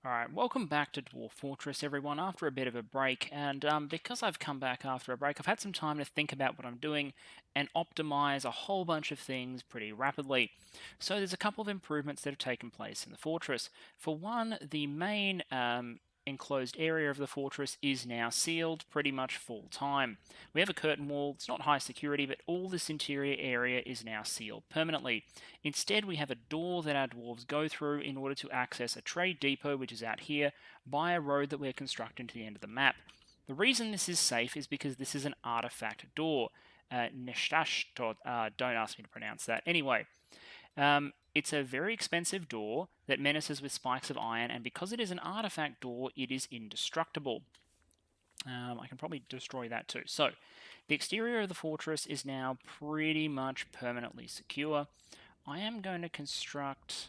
Alright, welcome back to Dwarf Fortress, everyone, after a bit of a break. And because I've come back after a break, I've had some time to think about what I'm doing and optimize a whole bunch of things pretty rapidly. So there's a couple of improvements that have taken place in the fortress. For one, the main enclosed area of the fortress is now sealed pretty much full time. We have a curtain wall, it's not high security, but all this interior area is now sealed permanently. Instead, we have a door that our dwarves go through in order to access a trade depot, which is out here, by a road that we're constructing to the end of the map. The reason this is safe is because this is an artifact door. Don't ask me to pronounce that. Anyway, it's a very expensive door that menaces with spikes of iron, and because it is an artifact door, it is indestructible. I can probably destroy that too. So, the exterior of the fortress is now pretty much permanently secure. I am going to construct,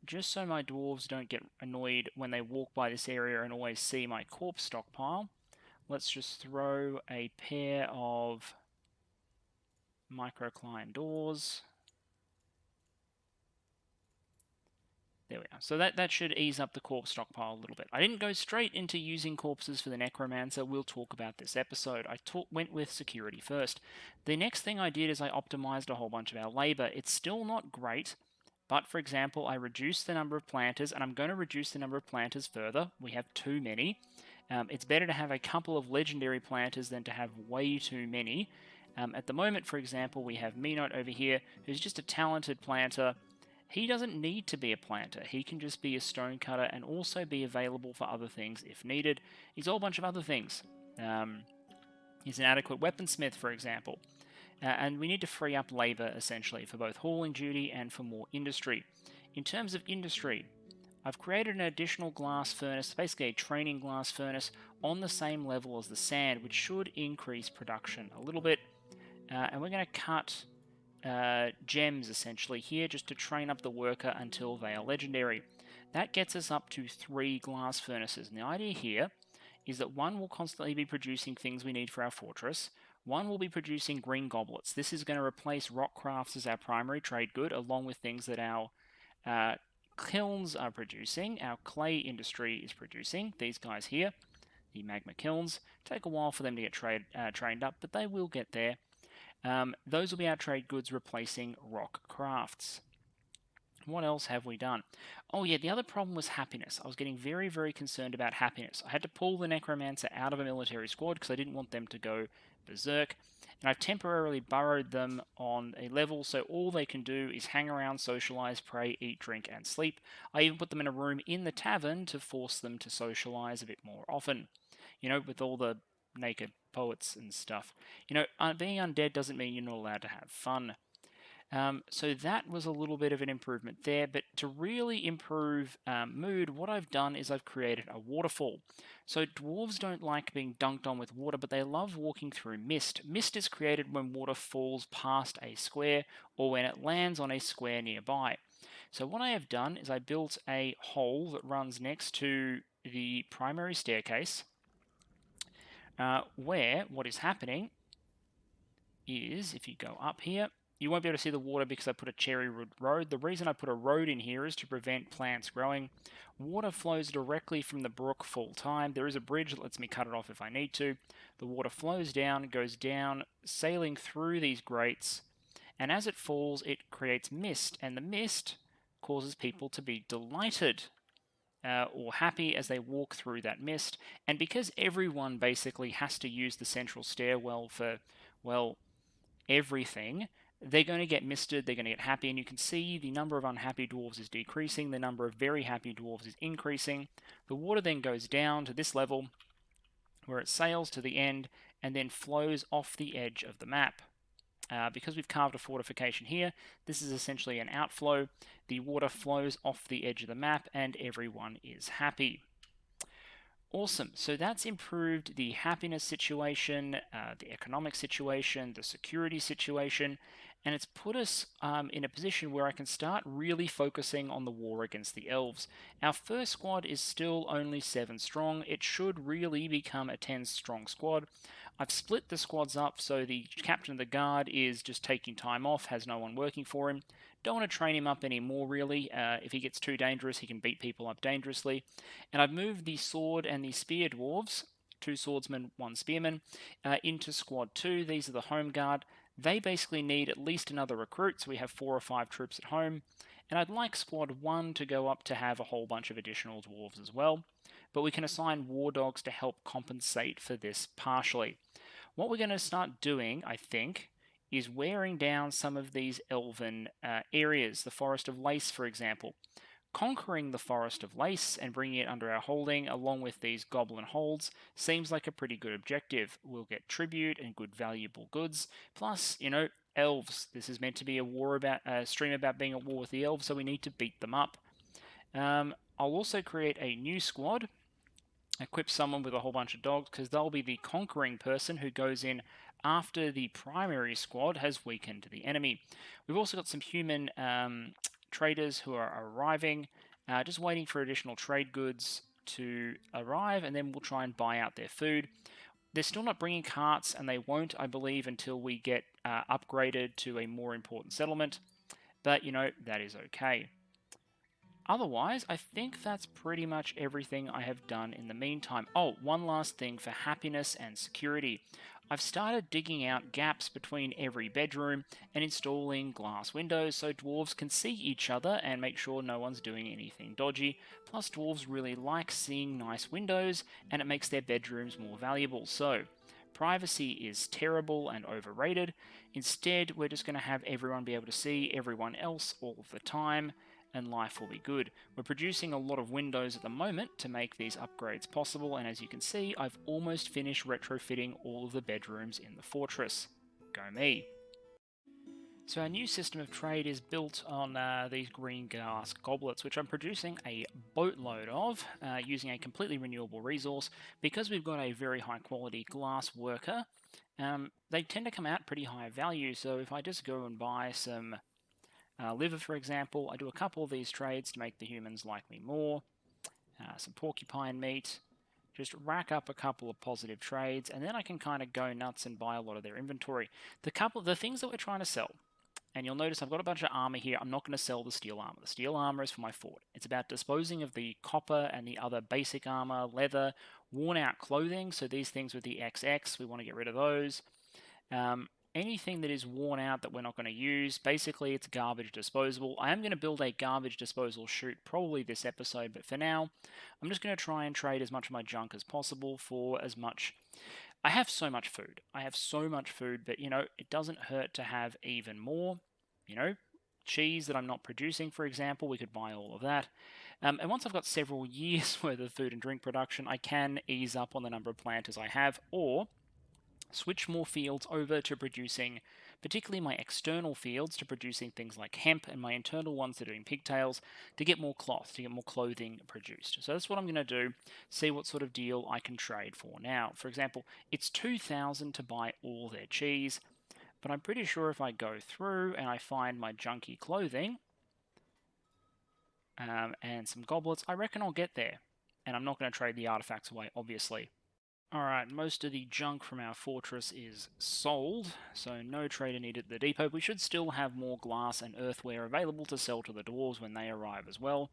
just so my dwarves don't get annoyed when they walk by this area and always see my corpse stockpile, let's just throw a pair of microcline doors. There we are. So that should ease up the corpse stockpile a little bit. I didn't go straight into using corpses for the necromancer. We'll talk about this episode. I went with security first. The next thing I did is I optimized a whole bunch of our labor. It's still not great, but for example, I reduced the number of planters, and I'm going to reduce the number of planters further. We have too many. It's better to have a couple of legendary planters than to have way too many. At the moment, for example, we have Minot over here, who's just a talented planter. He doesn't need to be a planter. He can just be a stonecutter and also be available for other things if needed. He's a whole bunch of other things. He's an adequate weaponsmith, for example. And we need to free up labour, essentially, for both hauling duty and for more industry. In terms of industry, I've created an additional glass furnace, basically a training glass furnace, on the same level as the sand, which should increase production a little bit. And we're going to cut gems, essentially, here, just to train up the worker until they are legendary. That gets us up to 3 glass furnaces. And the idea here is that one will constantly be producing things we need for our fortress. One will be producing green goblets. This is going to replace rock crafts as our primary trade good, along with things that our kilns are producing, our clay industry is producing. These guys here, the magma kilns, take a while for them to get trained up, but they will get there. Those will be our trade goods replacing rock crafts. What else have we done? Oh yeah, the other problem was happiness. I was getting very, very concerned about happiness. I had to pull the necromancer out of a military squad because I didn't want them to go berserk. And I've temporarily burrowed them on a level so all they can do is hang around, socialize, pray, eat, drink, and sleep. I even put them in a room in the tavern to force them to socialize a bit more often. You know, with all the naked poets and stuff. You know, being undead doesn't mean you're not allowed to have fun. So that was a little bit of an improvement there, but to really improve mood, what I've done is I've created a waterfall. So dwarves don't like being dunked on with water, but they love walking through mist. Mist is created when water falls past a square or when it lands on a square nearby. So what I have done is I built a hole that runs next to the primary staircase, where what is happening is, if you go up here, you won't be able to see the water because I put a cherry wood road. The reason I put a road in here is to prevent plants growing. Water flows directly from the brook full time. There is a bridge that lets me cut it off if I need to. The water flows down, goes down, sailing through these grates, and as it falls, it creates mist, and the mist causes people to be delighted or happy as they walk through that mist. And because everyone basically has to use the central stairwell for, well, everything, they're going to get misted, they're going to get happy, and you can see the number of unhappy dwarves is decreasing, the number of very happy dwarves is increasing. The water then goes down to this level, where it sails to the end, and then flows off the edge of the map. Because we've carved a fortification here, this is essentially an outflow. The water flows off the edge of the map, and everyone is happy. Awesome. So that's improved the happiness situation, the economic situation, the security situation, and it's put us in a position where I can start really focusing on the war against the elves. Our first squad is still only 7 strong. It should really become a 10 strong squad. I've split the squads up so the captain of the guard is just taking time off, has no one working for him. Don't want to train him up anymore, really. If he gets too dangerous, he can beat people up dangerously. And I've moved the sword and the spear dwarves, 2 swordsmen, 1 spearman, into squad 2. These are the home guard. They basically need at least another recruit, so we have 4 or 5 troops at home. And I'd like squad 1 to go up to have a whole bunch of additional dwarves as well. But we can assign war dogs to help compensate for this partially. What we're going to start doing, I think, is wearing down some of these elven areas, the Forest of Lace, for example. Conquering the Forest of Lace and bringing it under our holding, along with these goblin holds, seems like a pretty good objective. We'll get tribute and good valuable goods. Plus, elves. This is meant to be a stream about being at war with the elves, so we need to beat them up. I'll also create a new squad, equip someone with a whole bunch of dogs, because they'll be the conquering person who goes in after the primary squad has weakened the enemy. We've also got some human traders who are arriving, just waiting for additional trade goods to arrive, and then we'll try and buy out their food. They're still not bringing carts, and they won't, I believe, until we get upgraded to a more important settlement, but, that is okay. Otherwise, I think that's pretty much everything I have done in the meantime. Oh, one last thing for happiness and security. I've started digging out gaps between every bedroom and installing glass windows so dwarves can see each other and make sure no one's doing anything dodgy. Plus, dwarves really like seeing nice windows and it makes their bedrooms more valuable. So, privacy is terrible and overrated. Instead, we're just going to have everyone be able to see everyone else all of the time, and life will be good. We're producing a lot of windows at the moment to make these upgrades possible, and as you can see, I've almost finished retrofitting all of the bedrooms in the fortress. Go me! So our new system of trade is built on these green glass goblets, which I'm producing a boatload of, using a completely renewable resource. Because we've got a very high quality glass worker, they tend to come out pretty high value, so if I just go and buy some liver, for example, I do a couple of these trades to make the humans like me more. Some porcupine meat. Just rack up a couple of positive trades, and then I can kind of go nuts and buy a lot of their inventory. The things that we're trying to sell, and you'll notice I've got a bunch of armor here. I'm not going to sell the steel armor. The steel armor is for my fort. It's about disposing of the copper and the other basic armor, leather, worn out clothing. So these things with the XX, we want to get rid of those. Anything that is worn out that we're not going to use, basically it's garbage disposable. I am going to build a garbage disposal chute probably this episode, but for now, I'm just going to try and trade as much of my junk as possible for as much. I have so much food. But it doesn't hurt to have even more. Cheese that I'm not producing, for example, we could buy all of that. And once I've got several years worth of food and drink production, I can ease up on the number of planters I have, or switch more fields over to producing, particularly my external fields, to producing things like hemp, and my internal ones to doing pigtails, to get more cloth, to get more clothing produced. So that's what I'm going to do, see what sort of deal I can trade for. Now, for example, it's 2,000 to buy all their cheese, but I'm pretty sure if I go through and I find my junky clothing and some goblets, I reckon I'll get there. And I'm not going to trade the artifacts away, obviously. Alright, most of the junk from our fortress is sold, so no trader needed at the depot. We should still have more glass and earthware available to sell to the dwarves when they arrive as well.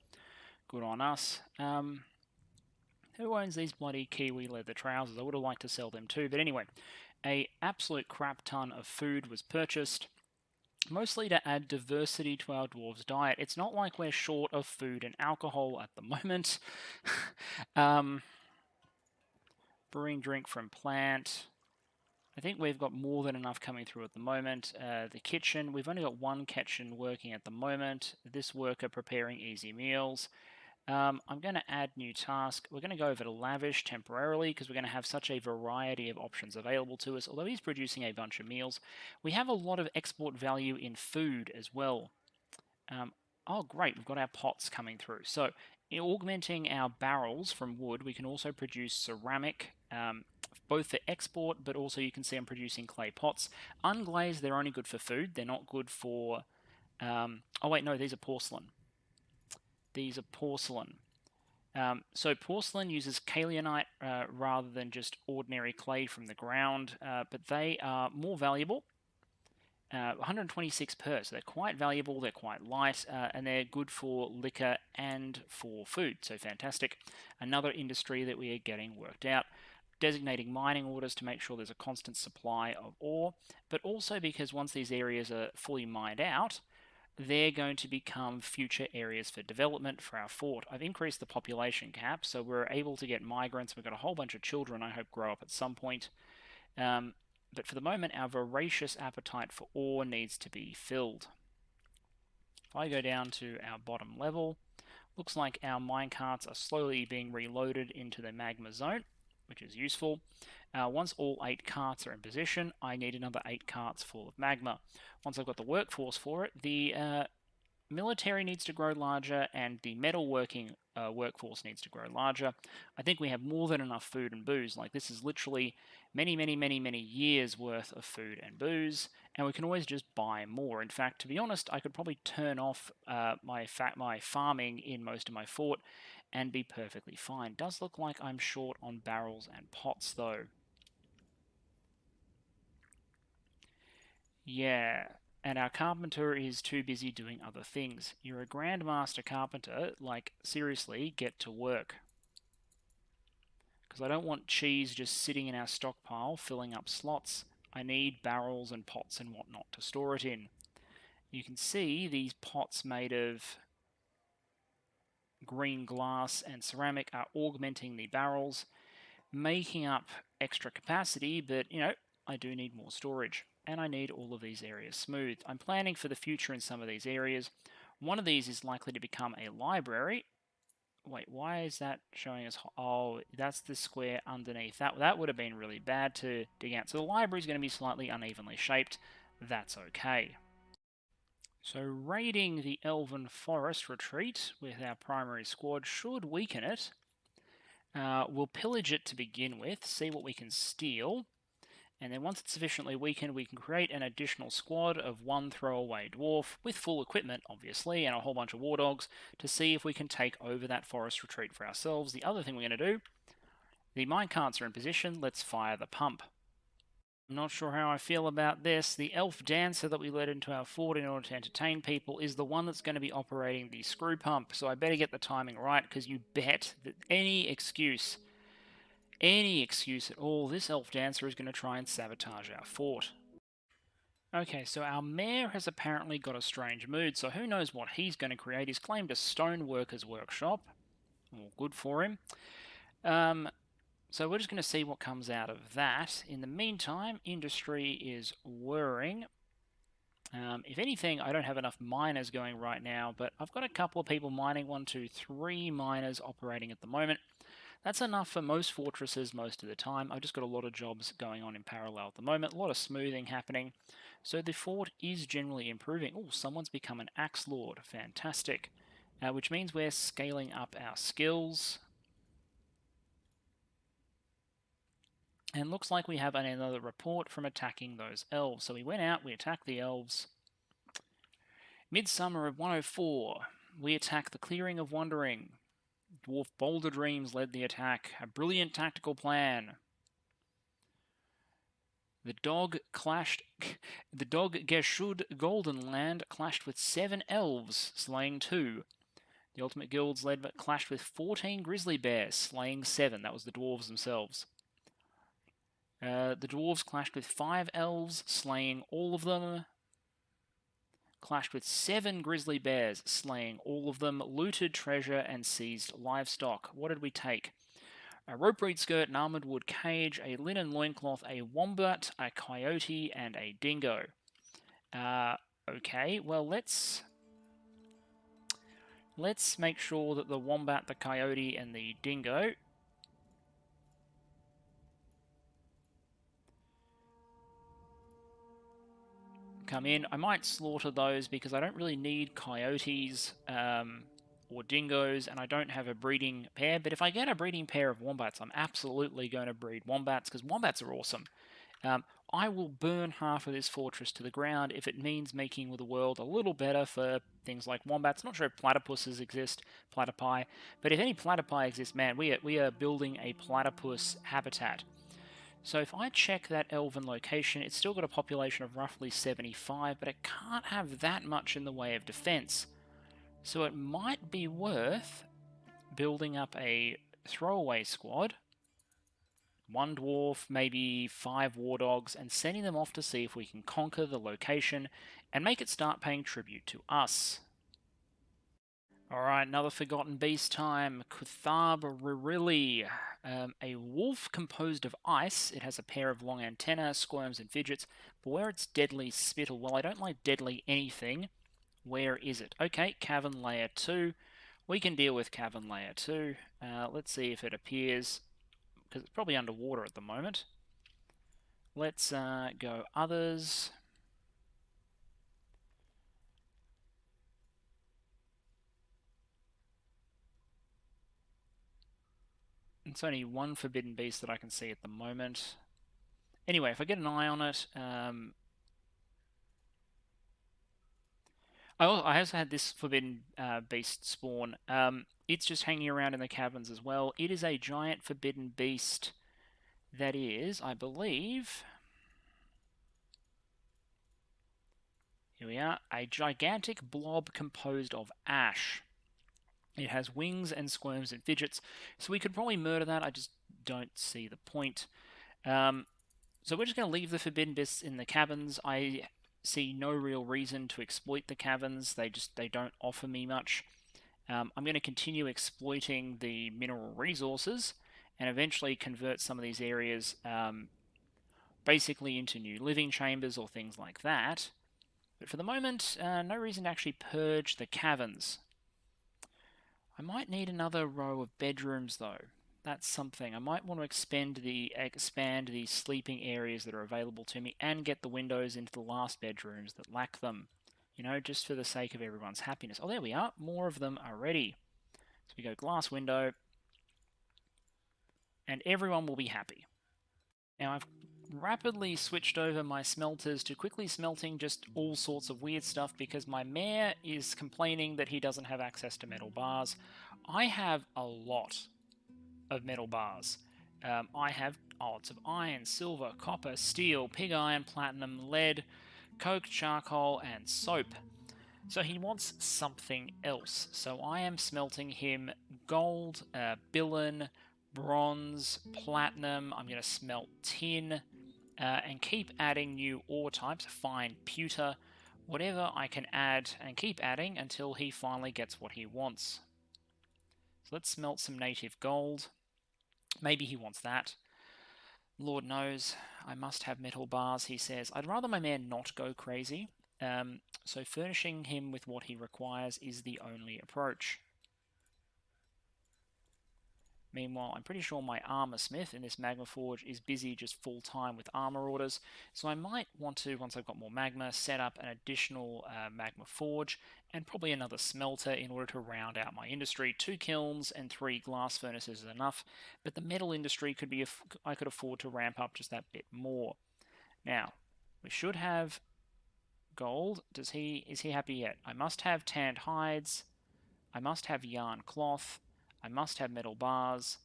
Good on us. Who owns these bloody kiwi leather trousers? I would have liked to sell them too, but anyway. A absolute crap ton of food was purchased, mostly to add diversity to our dwarves' diet. It's not like we're short of food and alcohol at the moment. Brewing drink from plant. I think we've got more than enough coming through at the moment. The kitchen, we've only got one kitchen working at the moment. This worker preparing easy meals. I'm going to add new task. We're going to go over to lavish temporarily because we're going to have such a variety of options available to us. Although he's producing a bunch of meals, we have a lot of export value in food as well. Oh, great, we've got our pots coming through. So, in augmenting our barrels from wood, we can also produce ceramic, both for export, but also you can see I'm producing clay pots. Unglazed, they're only good for food. They're not good for... oh, wait, no, these are porcelain. These are porcelain. So porcelain uses kaolite rather than just ordinary clay from the ground, but they are more valuable. 126 per, so they're quite valuable, they're quite light, and they're good for liquor and for food, so fantastic. Another industry that we are getting worked out. Designating mining orders to make sure there's a constant supply of ore, but also because once these areas are fully mined out, they're going to become future areas for development for our fort. I've increased the population cap, so we're able to get migrants. We've got a whole bunch of children I hope grow up at some point. But for the moment, our voracious appetite for ore needs to be filled. If I go down to our bottom level, looks like our minecarts are slowly being reloaded into the magma zone, which is useful. Once all 8 carts are in position, I need another 8 carts full of magma. Once I've got the workforce for it, the military needs to grow larger and the metalworking workforce needs to grow larger. I think we have more than enough food and booze. Like, this is literally many years worth of food and booze, and we can always just buy more. In fact, to be honest, I could probably turn off my farming in most of my fort and be perfectly fine. Does look like I'm short on barrels and pots, though. Yeah, and our carpenter is too busy doing other things. You're a grandmaster carpenter, like, seriously, get to work. Because I don't want cheese just sitting in our stockpile, filling up slots. I need barrels and pots and whatnot to store it in. You can see these pots made of green glass and ceramic are augmenting the barrels, making up extra capacity, but, I do need more storage. And I need all of these areas smoothed. I'm planning for the future in some of these areas. One of these is likely to become a library. Wait, why is that showing us? Oh, that's the square underneath. That would have been really bad to dig out. So the library is going to be slightly unevenly shaped. That's okay. So raiding the Elven Forest Retreat with our primary squad should weaken it. We'll pillage it to begin with, see what we can steal. And then once it's sufficiently weakened, we can create an additional squad of 1 throwaway dwarf, with full equipment, obviously, and a whole bunch of war dogs, to see if we can take over that forest retreat for ourselves. The other thing we're going to do, the minecarts are in position, let's fire the pump. I'm not sure how I feel about this. The elf dancer that we led into our fort in order to entertain people is the one that's going to be operating the screw pump, so I better get the timing right, because you bet that any excuse at all, this elf dancer is going to try and sabotage our fort. Okay, so our mayor has apparently got a strange mood, so who knows what he's going to create. He's claimed a stoneworker's workshop. Well, good for him. So we're just going to see what comes out of that. In the meantime, industry is whirring. If anything, I don't have enough miners going right now, but I've got a couple of people mining. 1, 2, 3 miners operating at the moment. That's enough for most fortresses most of the time. I've just got a lot of jobs going on in parallel at the moment, a lot of smoothing happening. So the fort is generally improving. Oh, someone's become an axe lord. Fantastic. Which means we're scaling up our skills. And looks like we have another report from attacking those elves. So we went out, we attacked the elves. Midsummer of 104, we attacked the Clearing of Wandering. Dwarf Boulder Dreams led the attack. A brilliant tactical plan. The dog Geshud Goldenland clashed with 7 elves, slaying 2. The Ultimate Guilds led but clashed with 14 grizzly bears, slaying 7. That was the dwarves themselves. The dwarves clashed with 5 elves, slaying all of them. Clashed with 7 grizzly bears, slaying all of them. Looted treasure and seized livestock. What did we take? A rope reed skirt, an armored wood cage, a linen loincloth, a wombat, a coyote, and a dingo. Okay, well, let's make sure that the wombat, the coyote, and the dingo come in. I might slaughter those because I don't really need coyotes or dingoes, and I don't have a breeding pair. But if I get a breeding pair of wombats, I'm absolutely going to breed wombats, because wombats are awesome. I will burn half of this fortress to the ground if it means making the world a little better for things like wombats. Not sure if platypuses exist, platypi, but if any platypi exist, man, we are building a platypus habitat. So if I check that Elven location, it's still got a population of roughly 75, but it can't have that much in the way of defense. So it might be worth building up a throwaway squad, 1 dwarf, maybe 5 war dogs, and sending them off to see if we can conquer the location and make it start paying tribute to us. Alright, another Forgotten Beast time. Kutharb, a wolf composed of ice. It has a pair of long antennae, squirms and fidgets. But where it's deadly spittle, well, I don't like deadly anything. Where is it? Okay, Cavern Layer 2. We can deal with Cavern Layer 2. Let's see if it appears, because it's probably underwater at the moment. Let's go others. It's only one Forbidden Beast that I can see at the moment. Anyway, if I get an eye on it, I also had this Forbidden Beast spawn. It's just hanging around in the caverns as well. It is a giant Forbidden Beast that is, I believe... Here we are. A gigantic blob composed of ash. It has wings and squirms and fidgets, so we could probably murder that. I just don't see the point. So we're just going to leave the Forbidden Beasts in the caverns. I see no real reason to exploit the caverns. They don't offer me much. I'm going to continue exploiting the mineral resources and eventually convert some of these areas basically into new living chambers or things like that. But for the moment, no reason to actually purge the caverns. I might need another row of bedrooms though. That's something. I might want to expand the sleeping areas that are available to me and get the windows into the last bedrooms that lack them. You know, just for the sake of everyone's happiness. Oh, there we are. More of them are ready. So we go glass window. And everyone will be happy. Now I've rapidly switched over my smelters to quickly smelting just all sorts of weird stuff because my mayor is complaining that he doesn't have access to metal bars. I have a lot of metal bars. I have lots of iron, silver, copper, steel, pig iron, platinum, lead, coke, charcoal, and soap. So he wants something else. So I am smelting him gold, billion, bronze, platinum. I'm going to smelt tin and keep adding new ore types, fine pewter, whatever I can add and keep adding until he finally gets what he wants. So let's smelt some native gold. Maybe he wants that. Lord knows, I must have metal bars, he says. I'd rather my man not go crazy. So furnishing him with what he requires is the only approach. Meanwhile, I'm pretty sure my armor smith in this magma forge is busy just full-time with armor orders, so I might want to, once I've got more magma, set up an additional magma forge and probably another smelter in order to round out my industry. 2 kilns and 3 glass furnaces is enough, but the metal industry could be, I could afford to ramp up just that bit more. Now, we should have gold. Is he happy yet? I must have tanned hides. I must have yarn cloth. I must have metal bars.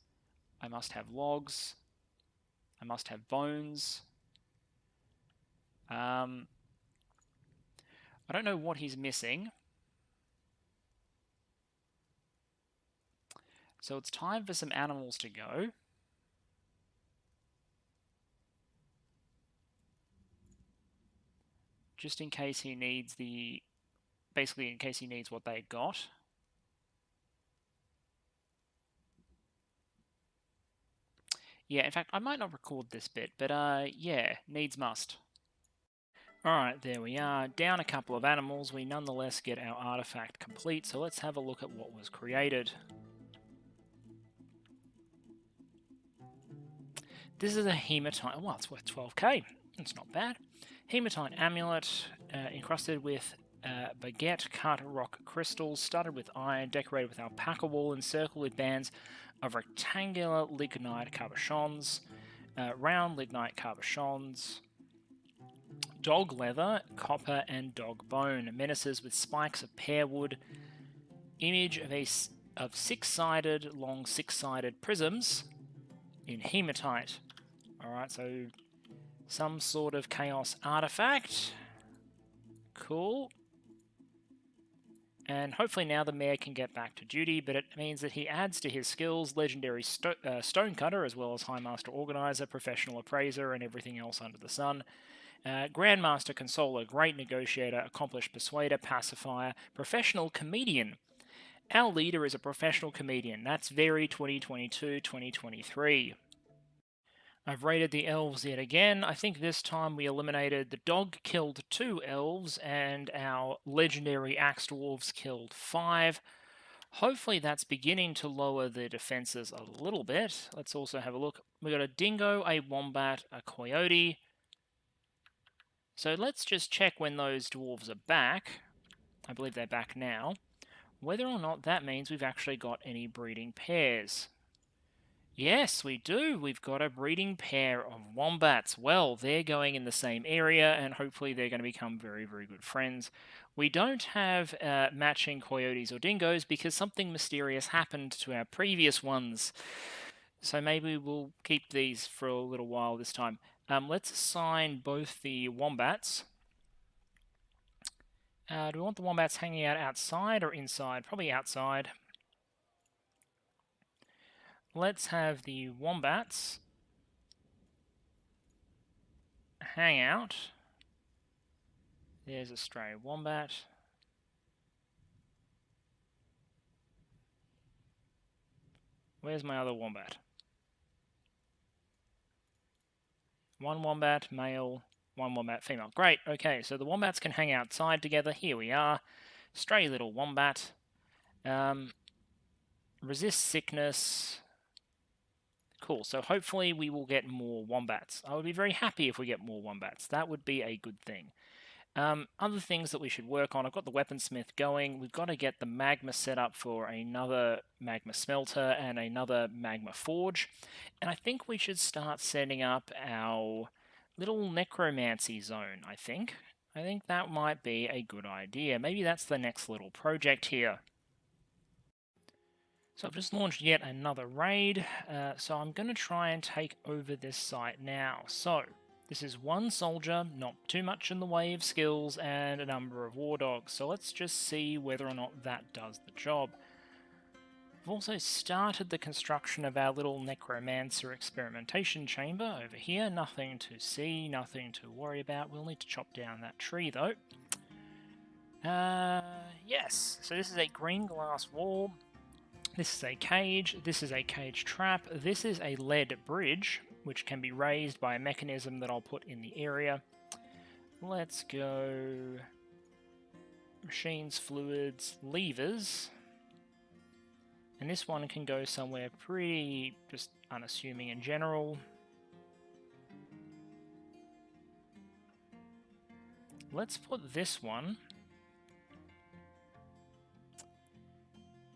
I must have logs. I must have bones. I don't know what he's missing. So it's time for some animals to go. Just in case he needs basically in case he needs what they got. Yeah, in fact, I might not record this bit, but yeah, needs must. Alright, there we are. Down a couple of animals, we nonetheless get our artifact complete, so let's have a look at what was created. This is a hematite. Well, it's worth 12k. It's not bad. Hematite amulet, encrusted with baguette cut rock crystals, studded with iron, decorated with alpaca wool, encircled with bands of rectangular lignite cabochons, round lignite cabochons, dog leather, copper, and dog bone, menaces with spikes of pear wood, image of long six-sided prisms in hematite. Alright, so some sort of chaos artifact. Cool. And hopefully now the mayor can get back to duty, but it means that he adds to his skills legendary stonecutter, as well as high master organizer, professional appraiser, and everything else under the sun. Grandmaster consoler, great negotiator, accomplished persuader, pacifier, professional comedian. Our leader is a professional comedian. That's very 2022-2023. I've raided the elves yet again. I think this time we eliminated the dog killed 2 elves and our legendary axe dwarves killed 5. Hopefully that's beginning to lower the defenses a little bit. Let's also have a look. We got a dingo, a wombat, a coyote. So let's just check when those dwarves are back. I believe they're back now. Whether or not that means we've actually got any breeding pairs. Yes, we do. We've got a breeding pair of wombats. Well, they're going in the same area, and hopefully they're going to become very, very good friends. We don't have matching coyotes or dingoes because something mysterious happened to our previous ones. So maybe we'll keep these for a little while this time. Let's assign both the wombats. Do we want the wombats hanging out outside or inside? Probably outside. Let's have the wombats hang out. There's a stray wombat. Where's my other wombat? One wombat, male, one wombat, female. Great, okay, so the wombats can hang outside together. Here we are. Stray little wombat. Resist sickness. Cool, so hopefully we will get more wombats. I would be very happy if we get more wombats. That would be a good thing. Other things that we should work on. I've got the weaponsmith going. We've got to get the magma set up for another magma smelter and another magma forge. And I think we should start setting up our little necromancy zone, I think. I think that might be a good idea. Maybe that's the next little project here. So I've just launched yet another raid, so I'm going to try and take over this site now. So, this is one soldier, not too much in the way of skills, and a number of war dogs. So let's just see whether or not that does the job. I've also started the construction of our little necromancer experimentation chamber over here. Nothing to see, nothing to worry about. We'll need to chop down that tree though. Yes, so this is a green glass wall. This is a cage, this is a cage trap, this is a lead bridge, which can be raised by a mechanism that I'll put in the area. Let's go machines, fluids, levers, and this one can go somewhere pretty just unassuming in general. Let's put this one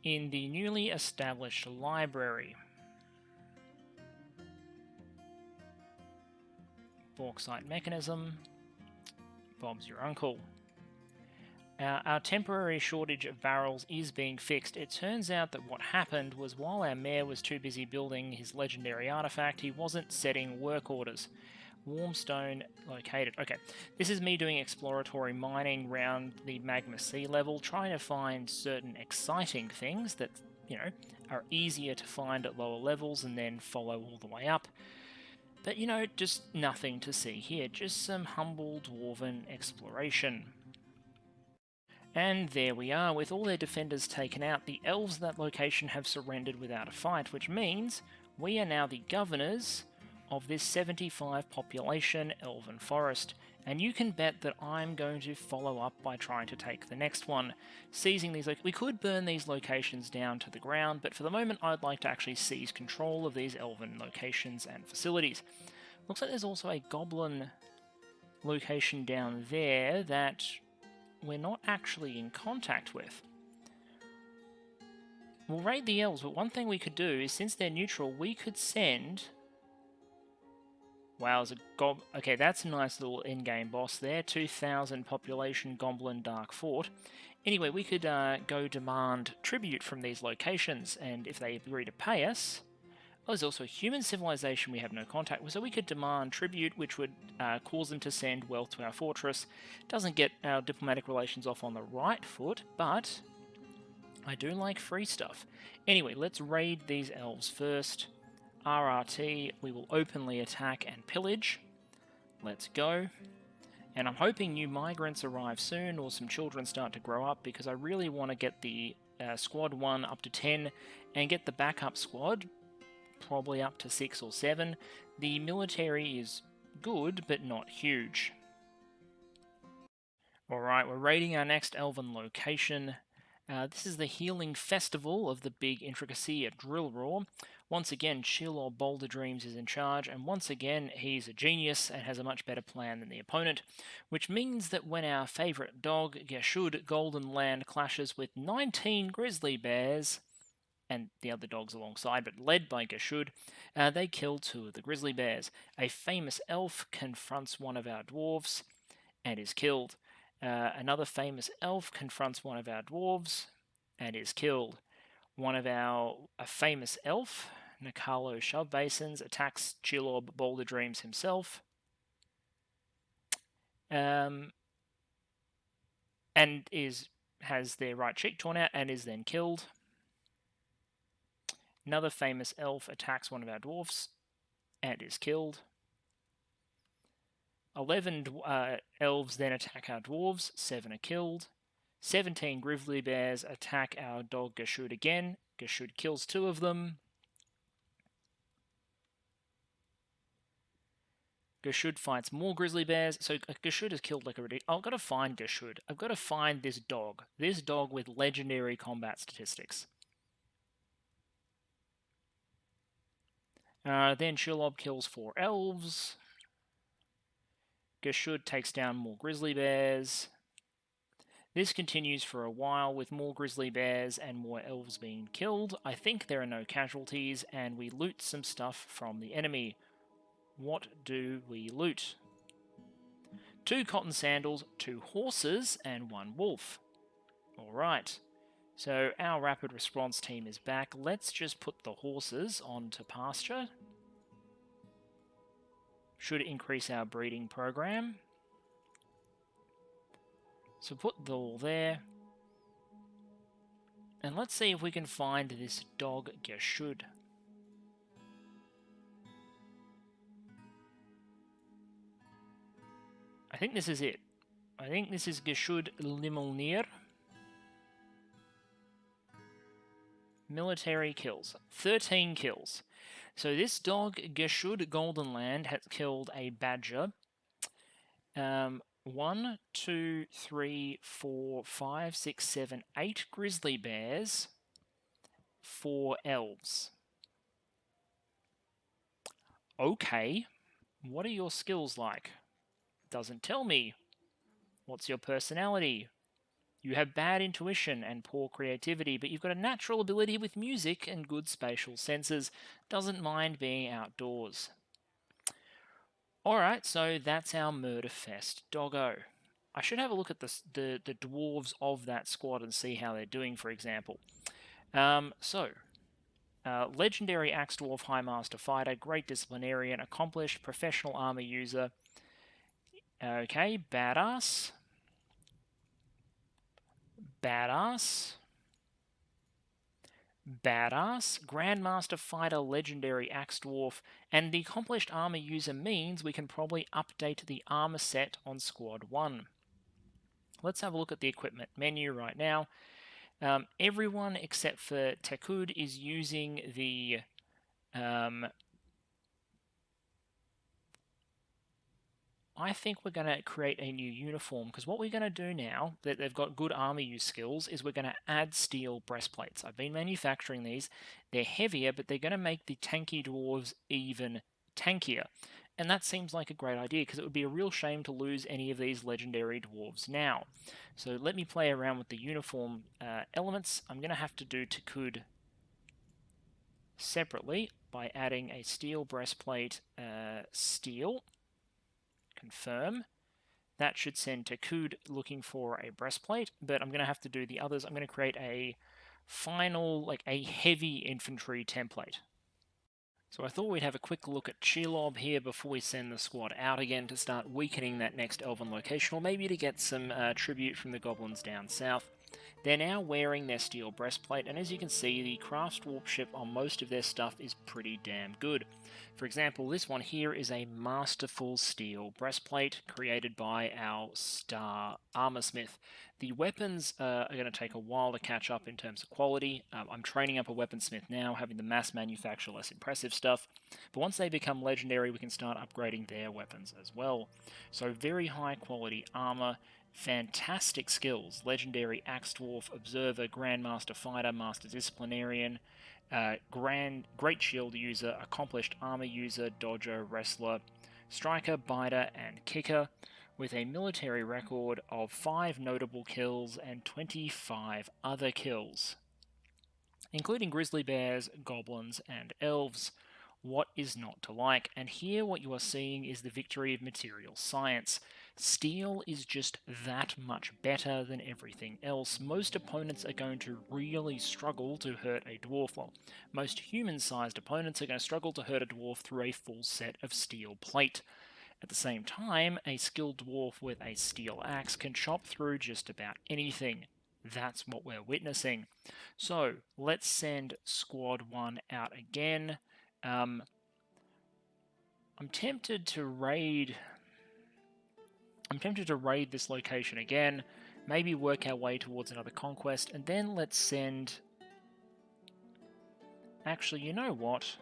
in the newly established library. Bauxite mechanism. Bob's your uncle. Our temporary shortage of barrels is being fixed. It turns out that what happened was while our mayor was too busy building his legendary artifact, he wasn't setting work orders. Warm stone located. Okay, this is me doing exploratory mining around the magma sea level, trying to find certain exciting things that, you know, are easier to find at lower levels and then follow all the way up. But, you know, just nothing to see here, just some humble dwarven exploration. And there we are, with all their defenders taken out, the elves of that location have surrendered without a fight, which means we are now the governors of this 75 population elven forest, and you can bet that I'm going to follow up by trying to take the next one, seizing these. We could burn these locations down to the ground, but for the moment I'd like to actually seize control of these elven locations and facilities. Looks like there's also a goblin location down there that we're not actually in contact with. We'll raid the elves, but one thing we could do is, since they're neutral, we could send... Wow, there's a okay, that's a nice little in-game boss there. 2,000 population Goblin Dark Fort. Anyway, we could go demand tribute from these locations, and if they agree to pay us, Oh, there's also human civilization we have no contact with, so we could demand tribute, which would cause them to send wealth to our fortress. Doesn't get our diplomatic relations off on the right foot, but I do like free stuff. Anyway, let's raid these elves first. RRT, we will openly attack and pillage. Let's go. And I'm hoping new migrants arrive soon or some children start to grow up, because I really want to get the squad 1 up to 10 and get the backup squad probably up to 6 or 7. The military is good, but not huge. Alright, we're raiding our next elven location. This is the Healing Festival of the Big Intricacy at Drill Raw. Once again, Chill or Boulder Dreams is in charge, and once again, he's a genius and has a much better plan than the opponent, which means that when our favourite dog, Geshud Golden Land, clashes with 19 grizzly bears, and the other dogs alongside, but led by Geshud, they kill 2 of the grizzly bears. A famous elf confronts one of our dwarves and is killed. Another famous elf confronts one of our dwarves and is killed. A famous elf, Nikalo Shove Basins, attacks Chilorb Boulder Dreams himself. And has their right cheek torn out and is then killed. Another famous elf attacks one of our dwarfs and is killed. 11 elves then attack our dwarves, 7 are killed. 17 grizzly bears attack our dog Geshud again. Geshud kills 2 of them. Geshud fights more grizzly bears. So Geshud is killed like a ridiculous. I've got to find Geshud. I've got to find this dog. This dog with legendary combat statistics. Then Shelob kills 4 elves. Geshud takes down more grizzly bears. This continues for a while with more grizzly bears and more elves being killed. I think there are no casualties, and we loot some stuff from the enemy. What do we loot? 2 cotton sandals, 2 horses, and 1 wolf. Alright, so our rapid response team is back. Let's just put the horses onto pasture. Should increase our breeding program. So put the all there. And let's see if we can find this dog Geshud. I think this is it. I think this is Geshud Limelnir. Military kills. 13 kills. So this dog, Geshud Goldenland, has killed a badger. 1, 2, 3, 4, 5, 6, 7, 8 grizzly bears, 4 elves. Okay, what are your skills like? Doesn't tell me. What's your personality? You have bad intuition and poor creativity, but you've got a natural ability with music and good spatial senses. Doesn't mind being outdoors. Alright, so that's our Murderfest doggo. I should have a look at the dwarves of that squad and see how they're doing, for example. Legendary Axe Dwarf High Master Fighter, Great Disciplinarian, Accomplished, Professional Armor User. Okay, Badass. Badass. Badass, Grandmaster Fighter, Legendary Axe Dwarf, and the Accomplished Armor User means we can probably update the armor set on Squad 1. Let's have a look at the equipment menu right now. Everyone except for Tekud is using the I think we're going to create a new uniform, because what we're going to do now that they've got good armor use skills is we're going to add steel breastplates. I've been manufacturing these. They're heavier, but they're going to make the tanky dwarves even tankier. And that seems like a great idea, because it would be a real shame to lose any of these legendary dwarves now. So let me play around with the uniform elements. I'm going to have to do Tekud separately by adding a steel breastplate steel. Confirm. That should send Tekud looking for a breastplate, but I'm going to have to do the others. I'm going to create a final, like a heavy infantry template. So I thought we'd have a quick look at Shelob here before we send the squad out again to start weakening that next Elven location, or maybe to get some tribute from the goblins down south. They're now wearing their Steel Breastplate, and as you can see, the craftsmanship on most of their stuff is pretty damn good. For example, this one here is a masterful steel breastplate created by our star armorsmith. The weapons are going to take a while to catch up in terms of quality. I'm training up a weaponsmith now, having the mass manufacture less impressive stuff. But once they become legendary, we can start upgrading their weapons as well. So very high quality armor, fantastic skills: legendary axe dwarf, observer, grandmaster fighter, master disciplinarian, great shield user, accomplished armor user, dodger, wrestler, striker, biter, and kicker, with a military record of 5 notable kills and 25 other kills, including grizzly bears, goblins, and elves. What is not to like? And here what you are seeing is the victory of material science. Steel is just that much better than everything else. Most opponents are going to really struggle to hurt a dwarf. Well, most human-sized opponents are going to struggle to hurt a dwarf through a full set of steel plate. At the same time, a skilled dwarf with a steel axe can chop through just about anything. That's what we're witnessing. So, let's send Squad 1 out again. I'm tempted to raid this location again, maybe work our way towards another conquest, and then let's send... Actually, you know what?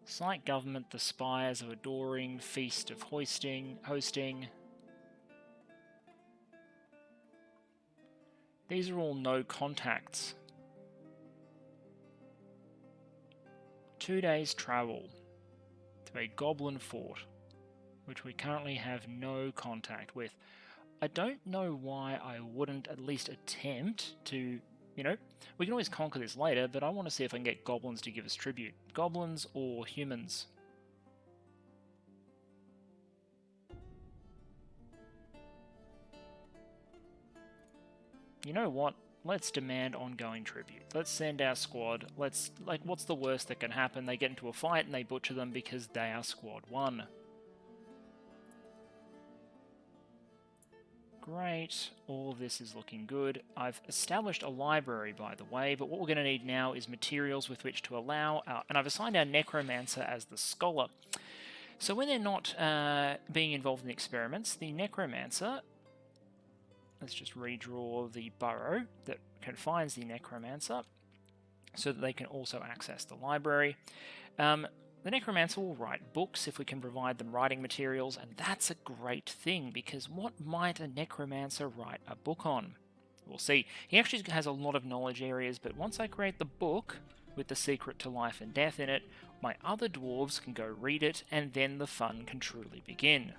Slight government, the spires of adoring, feast of hosting. These are all no contacts. 2 days travel to a goblin fort, which we currently have no contact with. I don't know why I wouldn't at least attempt to, we can always conquer this later, but I want to see if I can get goblins to give us tribute. Goblins or humans? You know what? Let's demand ongoing tribute. Let's send our squad. What's the worst that can happen? They get into a fight and they butcher them because they are squad 1. Great, all of this is looking good. I've established a library, by the way, but what we're going to need now is materials with which to allow and I've assigned our necromancer as the scholar. So when they're not being involved in experiments, the necromancer... Let's just redraw the burrow that confines the necromancer so that they can also access the library. The necromancer will write books if we can provide them writing materials, and that's a great thing, because what might a necromancer write a book on? We'll see. He actually has a lot of knowledge areas, but once I create the book with the secret to life and death in it, my other dwarves can go read it, and then the fun can truly begin.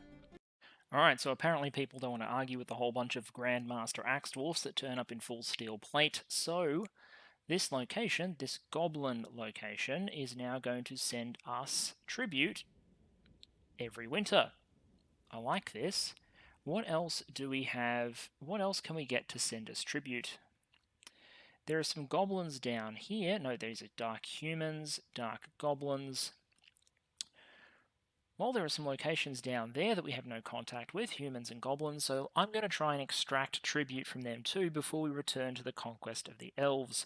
Alright, so apparently people don't want to argue with a whole bunch of Grandmaster Axe Dwarfs that turn up in full steel plate, so this location, this Goblin location, is now going to send us tribute every winter. I like this. What else do we have? What else can we get to send us tribute? There are some goblins down here. No, these are dark humans, dark goblins. Well, there are some locations down there that we have no contact with, humans and goblins, so I'm going to try and extract tribute from them too before we return to the conquest of the elves.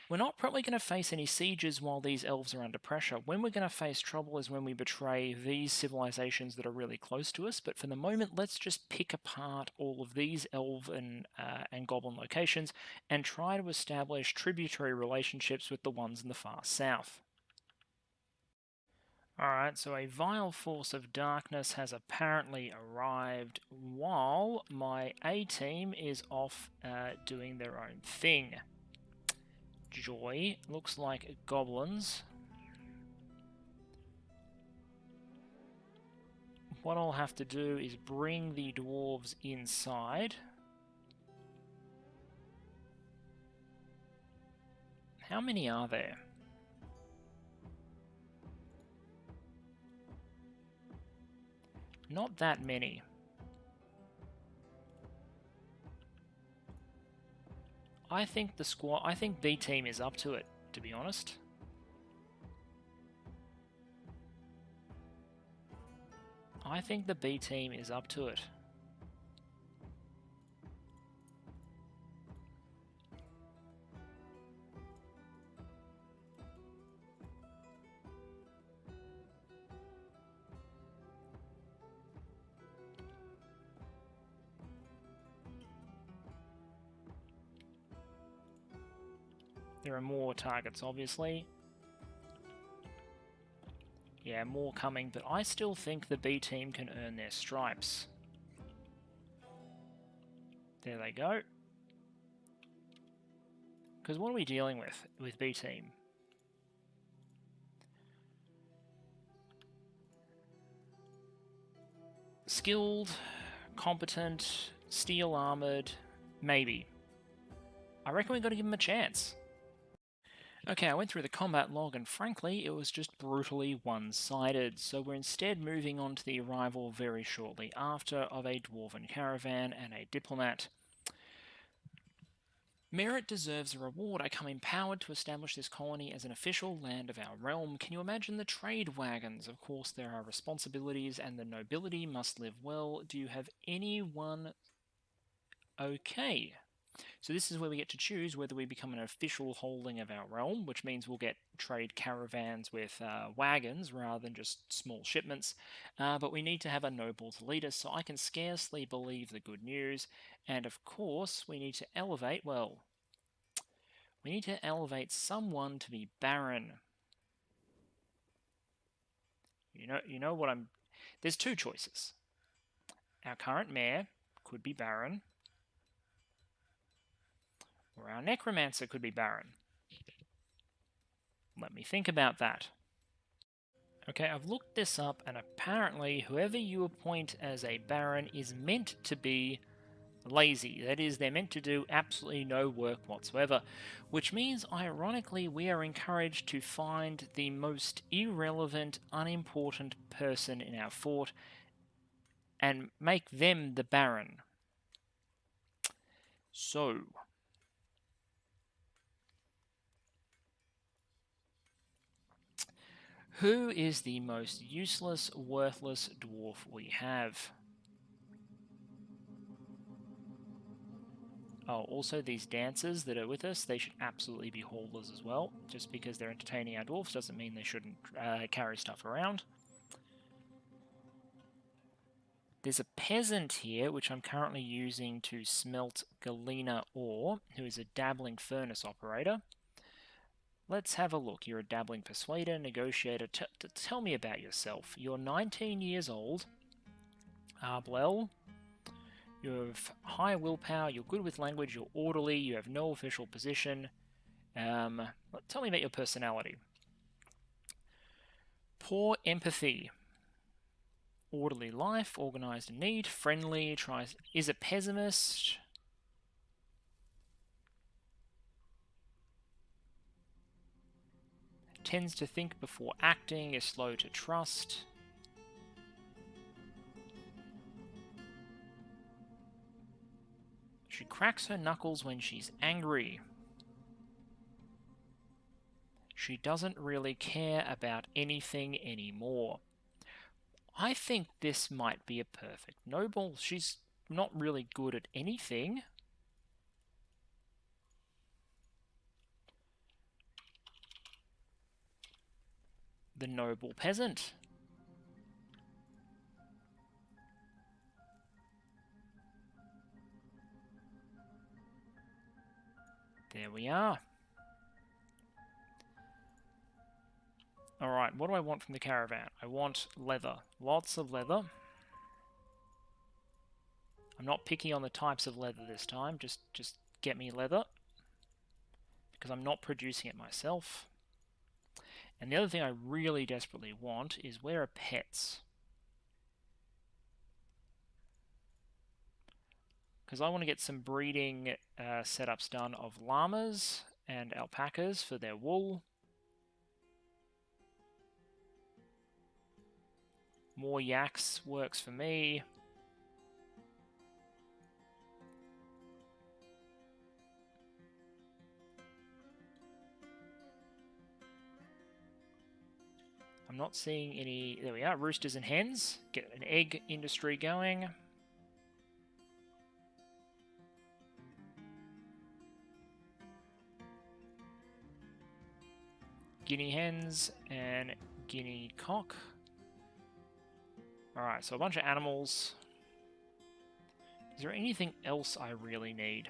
We're not probably going to face any sieges while these elves are under pressure. When we're going to face trouble is when we betray these civilizations that are really close to us, but for the moment let's just pick apart all of these elven and goblin locations and try to establish tributary relationships with the ones in the far south. Alright, so a vile force of darkness has apparently arrived while my A-team is off doing their own thing. Joy. Looks like goblins. What I'll have to do is bring the dwarves inside. How many are there? Not that many. I think B team is up to it, to be honest. I think the B team is up to it. There are more targets, obviously. Yeah, more coming, but I still think the B team can earn their stripes. There they go. Because what are we dealing with B team? Skilled, competent, steel armored, maybe. I reckon we've got to give them a chance. Okay, I went through the combat log and frankly it was just brutally one-sided, so we're instead moving on to the arrival very shortly after of a dwarven caravan and a diplomat. Merit deserves a reward. I come empowered to establish this colony as an official land of our realm. Can you imagine the trade wagons? Of course there are responsibilities and the nobility must live well. Do you have anyone? Okay. So this is where we get to choose whether we become an official holding of our realm, which means we'll get trade caravans with wagons rather than just small shipments. But we need to have a noble to lead us, so I can scarcely believe the good news. And of course, we need to elevate, well, we need to elevate someone to be Baron. You know what I'm... There's two choices. Our current mayor could be Baron, or our necromancer could be Baron. Let me think about that. Okay, I've looked this up, and apparently whoever you appoint as a Baron is meant to be lazy. That is, they're meant to do absolutely no work whatsoever, which means, ironically, we are encouraged to find the most irrelevant, unimportant person in our fort and make them the Baron. So... who is the most useless, worthless dwarf we have? Oh, also these dancers that are with us, they should absolutely be haulers as well. Just because they're entertaining our dwarfs doesn't mean they shouldn't carry stuff around. There's a peasant here, which I'm currently using to smelt galena ore, who is a dabbling furnace operator. Let's have a look. You're a dabbling persuader, negotiator. Tell me about yourself. You're 19 years old. Well, you have high willpower, you're good with language, you're orderly, you have no official position. Tell me about your personality. Poor empathy. Orderly life, organized in need, friendly, is a pessimist. Tends to think before acting, is slow to trust. She cracks her knuckles when she's angry. She doesn't really care about anything anymore. I think this might be a perfect noble. She's not really good at anything. The noble peasant. There we are. Alright, what do I want from the caravan? I want leather. Lots of leather. I'm not picky on the types of leather this time. Just get me leather. Because I'm not producing it myself. And the other thing I really desperately want is, where are pets? Because I want to get some breeding setups done of llamas and alpacas for their wool. More yaks works for me. I'm not seeing any... There we are, roosters and hens. Get an egg industry going. Guinea hens and guinea cock. Alright, so a bunch of animals. Is there anything else I really need?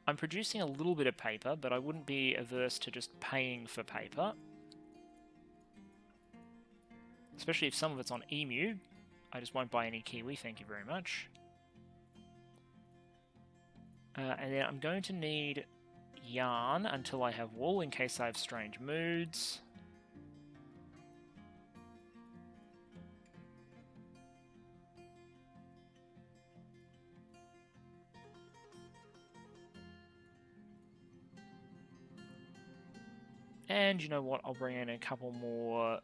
I'm producing a little bit of paper, but I wouldn't be averse to just paying for paper. Especially if some of it's on emu. I just won't buy any kiwi, thank you very much. And then I'm going to need yarn until I have wool in case I have strange moods. And you know what, I'll bring in a couple more...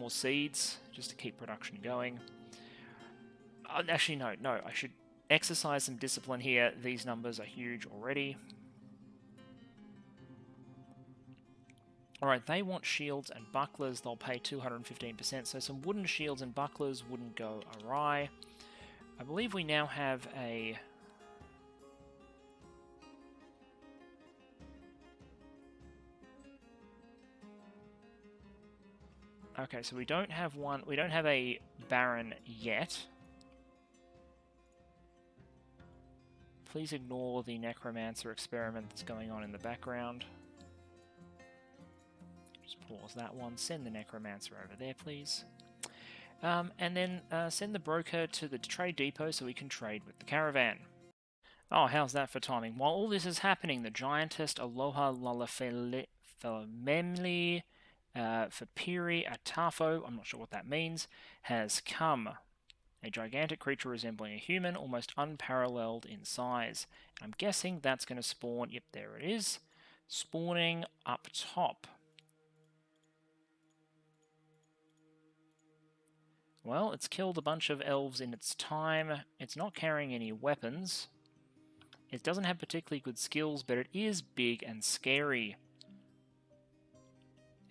seeds, just to keep production going. Actually, no, I should exercise some discipline here. These numbers are huge already. Alright, they want shields and bucklers. They'll pay 215%, so some wooden shields and bucklers wouldn't go awry. I believe we now have a... Okay, so we don't have a Baron yet. Please ignore the Necromancer experiment that's going on in the background. Just pause that one. Send the Necromancer over there, please. And then send the broker to the trade depot so we can trade with the caravan. Oh, how's that for timing? While all this is happening, the Giantess Aloha Lalafemli Fapiri Atafo, I'm not sure what that means, has come. A gigantic creature resembling a human, almost unparalleled in size. I'm guessing that's going to spawn... Yep, there it is. Spawning up top. Well, it's killed a bunch of elves in its time. It's not carrying any weapons. It doesn't have particularly good skills, but it is big and scary.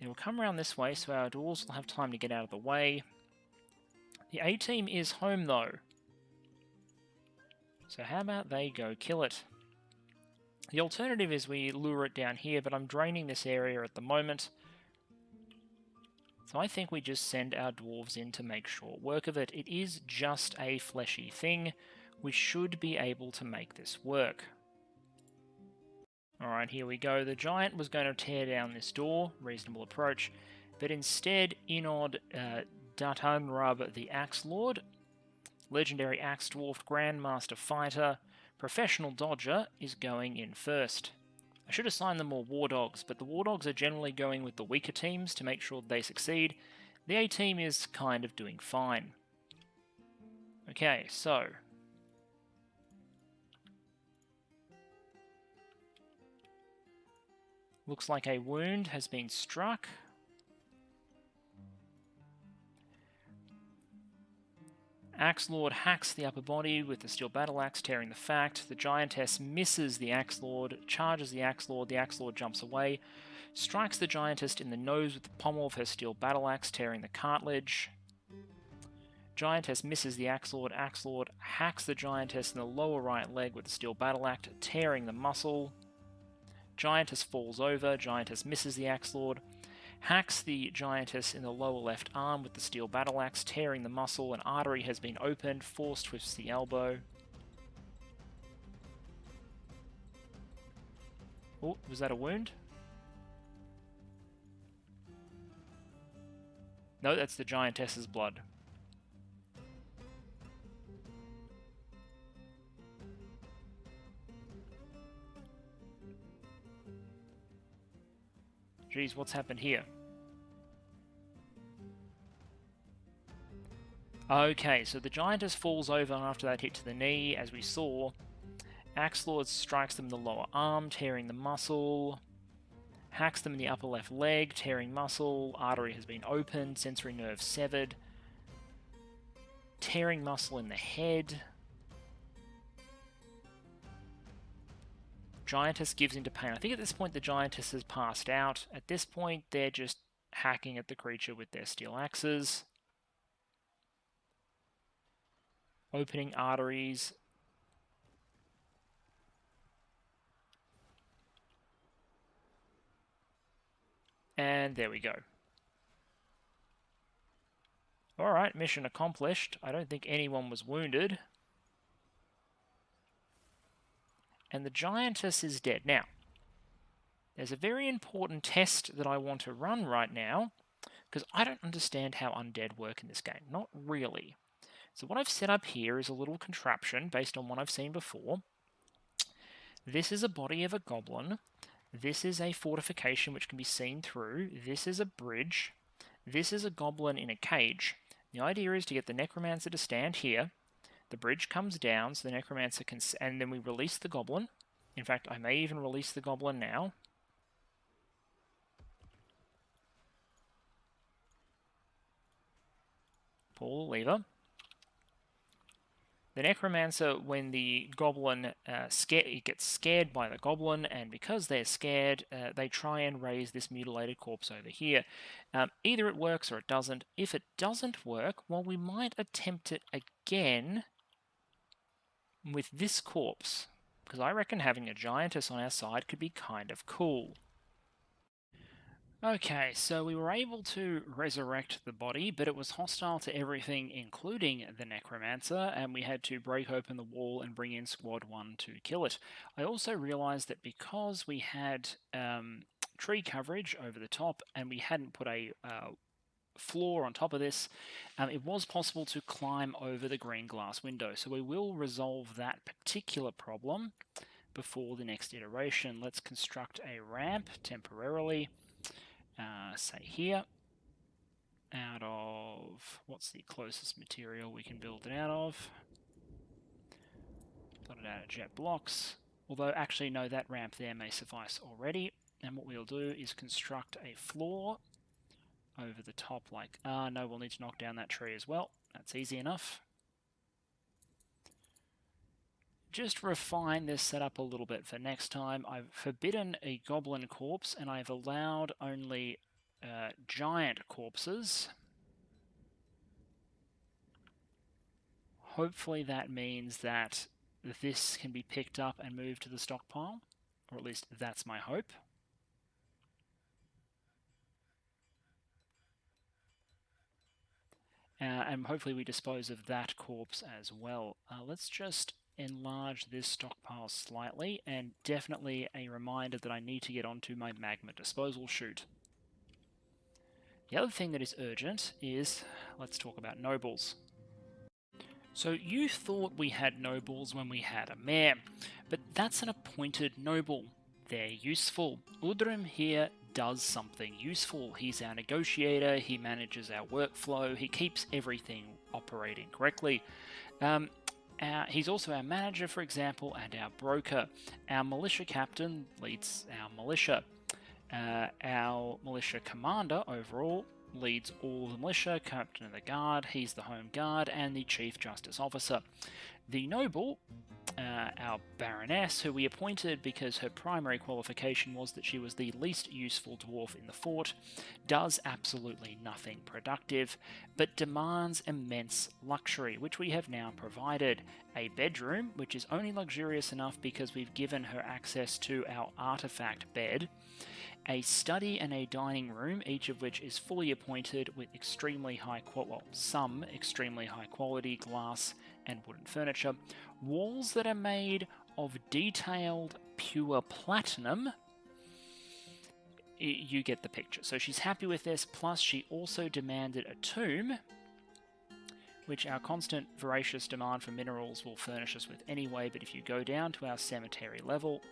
It will come around this way, so our dwarves will have time to get out of the way. The A-team is home, though. So how about they go kill it? The alternative is we lure it down here, but I'm draining this area at the moment. So I think we just send our dwarves in to make short work of it. It is just a fleshy thing. We should be able to make this work. Alright, here we go. The giant was going to tear down this door, reasonable approach, but instead Inod Datanrub the Axe Lord, legendary Axe Dwarf, Grandmaster Fighter, professional dodger, is going in first. I should assign them more War Dogs, but the War Dogs are generally going with the weaker teams to make sure they succeed. The A-team is kind of doing fine. Okay, so... looks like a wound has been struck. Axe Lord hacks the upper body with the steel battle axe, tearing the fact. The Giantess misses the Axe Lord, charges the Axe Lord jumps away, strikes the Giantess in the nose with the pommel of her steel battle axe, tearing the cartilage. Giantess misses the Axe Lord hacks the Giantess in the lower right leg with the steel battle axe, tearing the muscle. Giantess falls over, Giantess misses the Axe Lord, hacks the Giantess in the lower left arm with the steel battle axe, tearing the muscle. An artery has been opened, Force twists the elbow. Oh, was that a wound? No, that's the Giantess's blood. Geez, what's happened here? Okay, so the Giantess falls over after that hit to the knee, as we saw. Axe Lord strikes them in the lower arm, tearing the muscle. Hacks them in the upper left leg, tearing muscle. Artery has been opened, sensory nerve severed. tearing muscle in the head. Giantess gives into pain. I think at this point the Giantess has passed out. At this point, they're just hacking at the creature with their steel axes. Opening arteries. And there we go. Alright, mission accomplished. I don't think anyone was wounded. And the Giantess is dead. Now, there's a very important test that I want to run right now, because I don't understand how undead work in this game. Not really. So what I've set up here is a little contraption based on what I've seen before. This is a body of a goblin. This is a fortification which can be seen through. This is a bridge. This is a goblin in a cage. The idea is to get the necromancer to stand here. The bridge comes down, so the necromancer can... And then we release the goblin. In fact, I may even release the goblin now. Pull the lever. The necromancer, when the goblin gets scared by the goblin, and because they're scared, they try and raise this mutilated corpse over here. Either it works or it doesn't. If it doesn't work, well, we might attempt it again with this corpse, because I reckon having a giantess on our side could be kind of cool. Okay, so we were able to resurrect the body, but it was hostile to everything, including the necromancer, and we had to break open the wall and bring in Squad 1 to kill it. I also realised that because we had tree coverage over the top, and we hadn't put a floor on top of this, it was possible to climb over the green glass window. So we will resolve that particular problem before the next iteration. Let's construct a ramp temporarily. Say here, out of, what's the closest material we can build it out of? Build it out of jet blocks, although actually no, that ramp there may suffice already. And what we'll do is construct a floor over the top like, no, we'll need to knock down that tree as well. That's easy enough. Just refine this setup a little bit for next time. I've forbidden a goblin corpse and I've allowed only giant corpses. Hopefully that means that this can be picked up and moved to the stockpile, or at least that's my hope. And hopefully we dispose of that corpse as well. Let's just enlarge this stockpile slightly, and definitely a reminder that I need to get onto my magma disposal chute. The other thing that is urgent is, let's talk about nobles. So you thought we had nobles when we had a mayor, but that's an appointed noble. They're useful. Udrim here does something useful. He's our negotiator, he manages our workflow, he keeps everything operating correctly. He's also our manager, for example, and our broker. Our militia captain leads our militia. Our militia commander overall leads all the militia, captain of the guard, he's the home guard, and the chief justice officer. The noble, our baroness, who we appointed because her primary qualification was that she was the least useful dwarf in the fort, does absolutely nothing productive, but demands immense luxury, which we have now provided. A bedroom, which is only luxurious enough because we've given her access to our artifact bed, a study and a dining room, each of which is fully appointed with extremely high quality, well, some extremely high quality glass and wooden furniture, walls that are made of detailed pure platinum. You get the picture. So she's happy with this, plus she also demanded a tomb, which our constant voracious demand for minerals will furnish us with anyway, but if you go down to our cemetery level,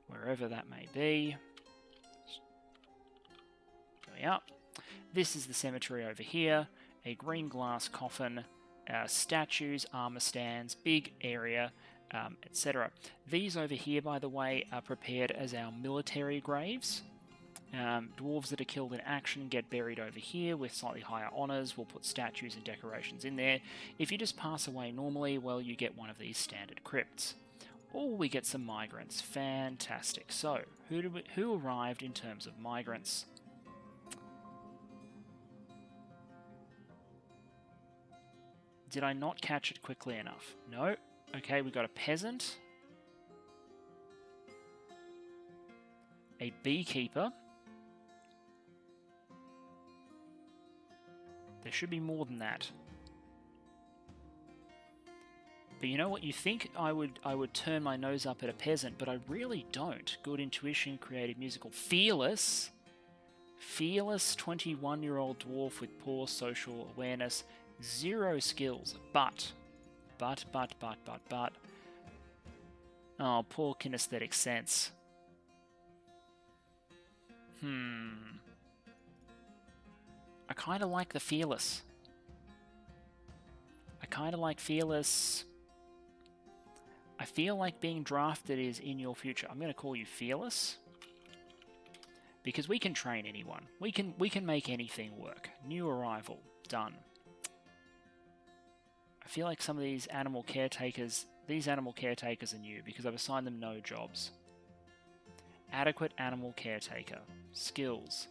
wherever that may be, going up, this is the cemetery over here, a green glass coffin, statues, armor stands, big area, etc. These over here, by the way, are prepared as our military graves. Dwarves that are killed in action get buried over here with slightly higher honours. We'll put statues and decorations in there. If you just pass away normally, well, you get one of these standard crypts. Or we get some migrants. Fantastic. So, who arrived in terms of migrants? Did I not catch it quickly enough? No. Okay, we got a peasant. A beekeeper. There should be more than that. But you know what? You think I would turn my nose up at a peasant, but I really don't. Good intuition, creative, musical. Fearless. Fearless 21-year-old dwarf with poor social awareness. 0 skills. But. Oh, poor kinesthetic sense. I kind of like the Fearless. I kind of like Fearless. I feel like being drafted is in your future. I'm going to call you Fearless. Because we can train anyone. We can make anything work. New arrival. Done. I feel like some of these animal caretakers are new because I've assigned them no jobs. Adequate animal caretaker. Skills.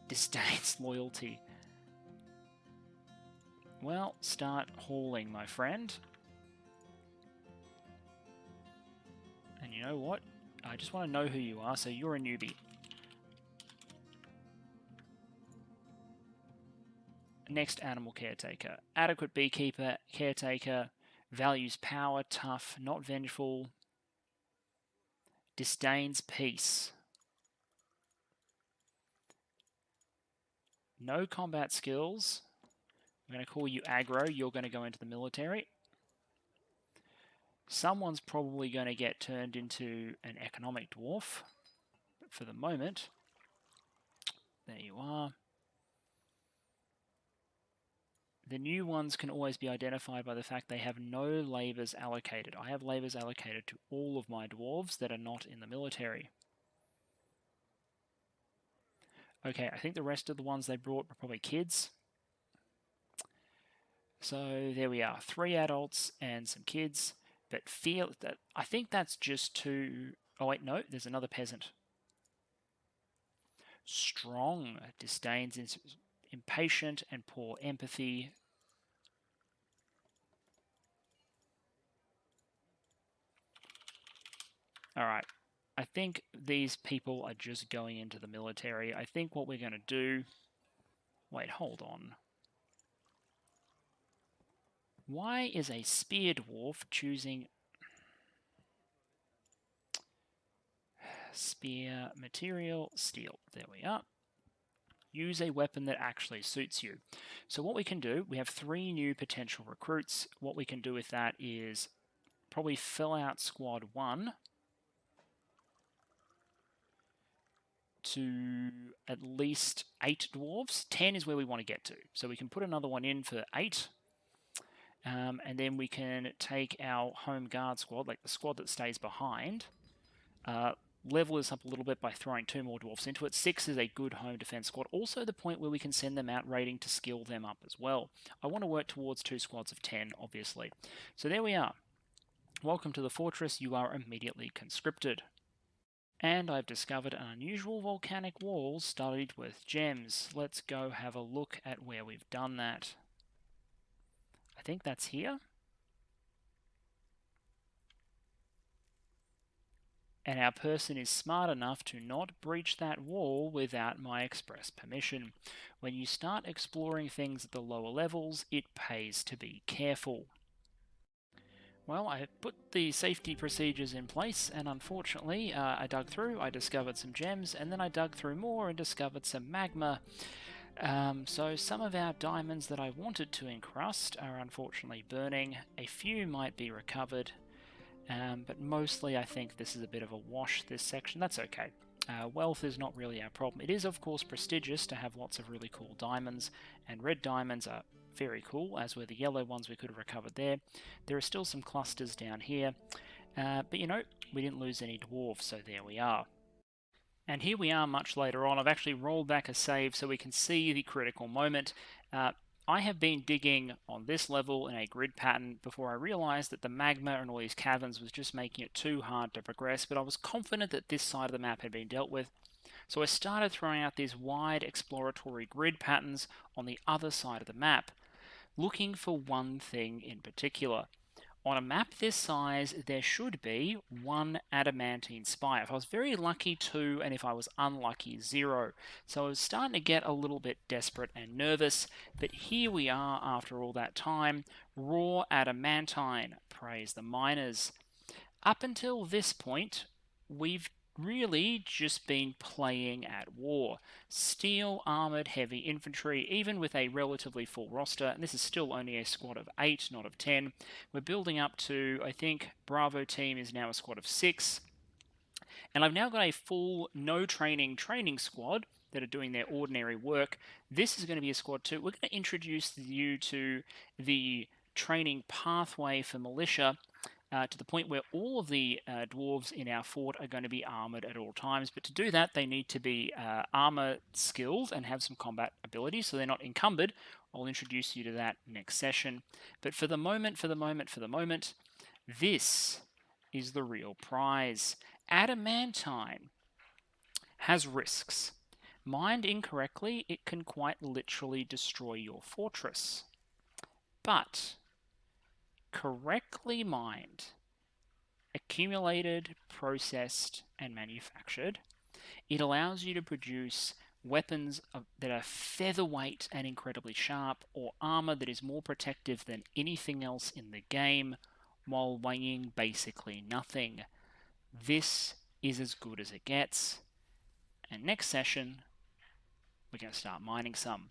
Disdains loyalty. Well, start hauling, my friend. And you know what? I just want to know who you are, so you're a newbie. Next animal caretaker. Adequate beekeeper, caretaker, values power, tough, not vengeful, disdains peace. No combat skills. I'm going to call you aggro. You're going to go into the military. Someone's probably going to get turned into an economic dwarf. But for the moment, there you are. The new ones can always be identified by the fact they have no labours allocated. I have labours allocated to all of my dwarves that are not in the military. Okay, I think the rest of the ones they brought were probably kids. So there we are, 3 adults and some kids. But I think that's just 2. Oh wait, no, there's another peasant. Strong, disdains, impatient and poor empathy. Alright, I think these people are just going into the military. I think what we're going to do... Wait, hold on. Why is a spear dwarf choosing... Spear material, steel. There we are. Use a weapon that actually suits you. So what we can do, we have 3 new potential recruits. What we can do with that is probably fill out squad 1 to at least 8 dwarves. 10 is where we want to get to. So we can put another one in for 8. And then we can take our home guard squad, like the squad that stays behind, level this up a little bit by throwing 2 more dwarfs into it. 6 is a good home defense squad. Also the point where we can send them out raiding to skill them up as well. I want to work towards 2 squads of 10, obviously. So there we are. Welcome to the fortress. You are immediately conscripted. And I've discovered an unusual volcanic wall studded with gems. Let's go have a look at where we've done that. I think that's here. And our person is smart enough to not breach that wall without my express permission. When you start exploring things at the lower levels, it pays to be careful. Well, I put the safety procedures in place, and unfortunately, I dug through, I discovered some gems, and then I dug through more and discovered some magma. So some of our diamonds that I wanted to encrust are unfortunately burning. A few might be recovered. But mostly I think this is a bit of a wash, this section. That's okay. Wealth is not really our problem. It is, of course, prestigious to have lots of really cool diamonds, and red diamonds are very cool, as were the yellow ones we could have recovered there. There are still some clusters down here. But we didn't lose any dwarves, so there we are. And here we are much later on. I've actually rolled back a save so we can see the critical moment. I have been digging on this level in a grid pattern before I realized that the magma and all these caverns was just making it too hard to progress, but I was confident that this side of the map had been dealt with. So I started throwing out these wide exploratory grid patterns on the other side of the map, looking for one thing in particular. On a map this size, there should be one adamantine spire. If I was very lucky, two, and if I was unlucky, zero. So I was starting to get a little bit desperate and nervous, but here we are after all that time. Raw adamantine, praise the miners. Up until this point, we've really just been playing at war. Steel, armoured, heavy infantry, even with a relatively full roster, and this is still only a squad of 8, not of 10. We're building up to, I think, Bravo team is now a squad of 6. And I've now got a full no training squad that are doing their ordinary work. This is going to be a squad 2. We're going to introduce you to the training pathway for militia, to the point where all of the dwarves in our fort are going to be armored at all times. But to do that, they need to be armor skilled and have some combat ability, so they're not encumbered. I'll introduce you to that next session. But for the moment, this is the real prize. Adamantine has risks. Mined incorrectly, it can quite literally destroy your fortress. But correctly mined, accumulated, processed, and manufactured, it allows you to produce weapons that are featherweight and incredibly sharp, or armor that is more protective than anything else in the game, while weighing basically nothing. This is as good as it gets. And next session, we're going to start mining some.